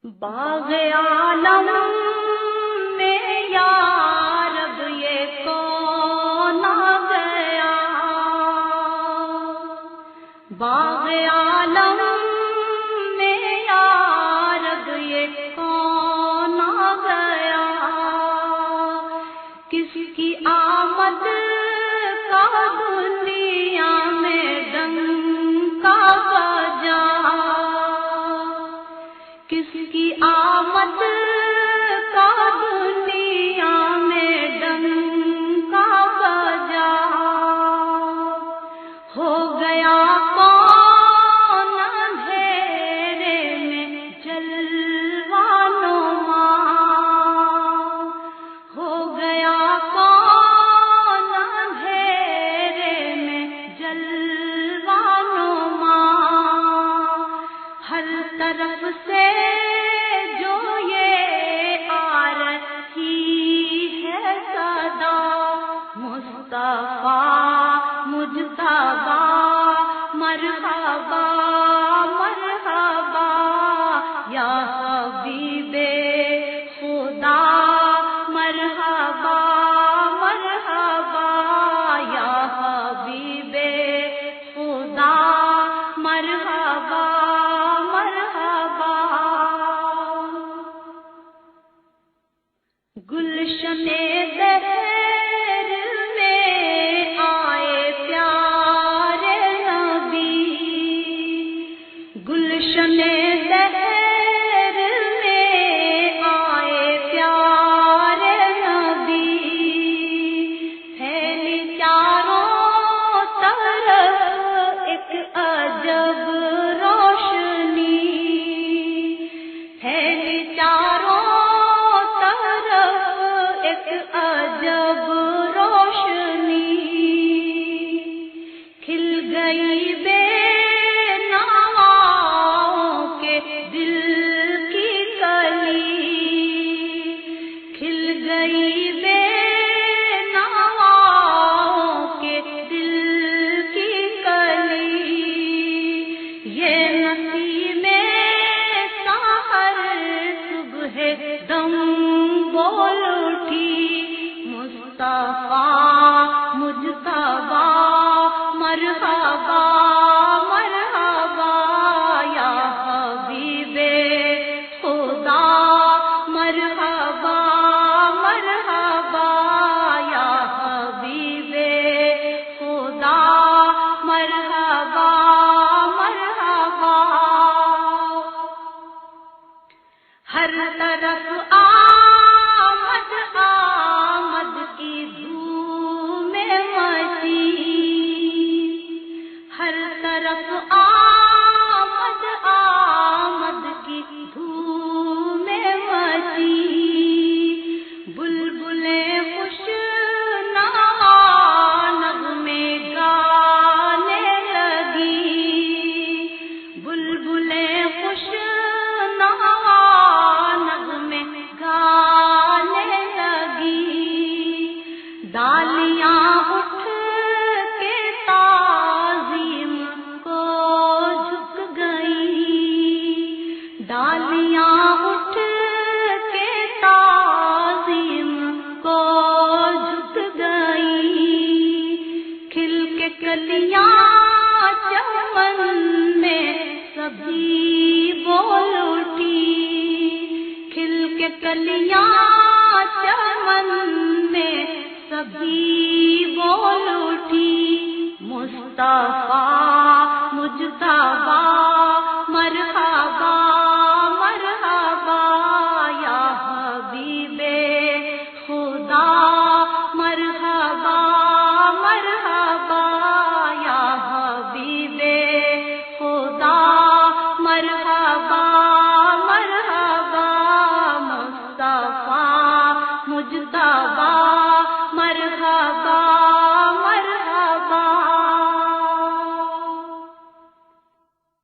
باغ عالم میں یا رب یہ کون آ گیا، باغ عالم میں یا رب یہ کون آ گیا، کس کی آمد کا دنیا میں ڈنکا بجا، کس کی آمد کا دنیا میں ڈنکا بجا، ہو گیا کون اندھیرے میں جلوہ نما، ہو گیا کون اندھیرے میں جلوہ نما، ہر طرف سے جو یہ آ رہی ہے صدا، مصطفیٰ مجتبیٰ مرحبا مرحبا، یا حبیب خدا مرحبا مرحبا، یا حبیب خدا مرحبا مرحبا، گلشن دہر میں آئے پیارے نبی، گلشن دہر میں آئے پیارے نبی، پھیلی چاروں طرف ایک عجب روشنی، پھیلی چاروں طرف ایک عجب روشنی، کھل گئی بے نواؤں کے دل کی کلی، کھل گئی بے نواؤں کے دل کی کلی، یہ نسیم سحر صبح دم بول اٹھی، مصطفیٰ مجتبیٰ مرحبا مرحبا، یا حبیب خدا مرحبا مرحبا، یا حبیب خدا مرحبا مرحبا، ہر طرف آمد آمد کی دھوم مچی، ہر طرف آمد آمد کی دھوم مچی، بلبلیں خوش نوا نغمے گانے لگی، بلبلیں خوش نوا نغمے گانے لگی، ڈالیاں اٹھ کے تعظیم کو جھک گئی، ڈالیاں اٹھ کے تعظیم کو جھک گئی، کھل کے کلیاں چمن میں سبھی بول اٹھی، کھل کے کلیاں چمن میں سبھی بول اٹھی، مصطفیٰ مجتبیٰ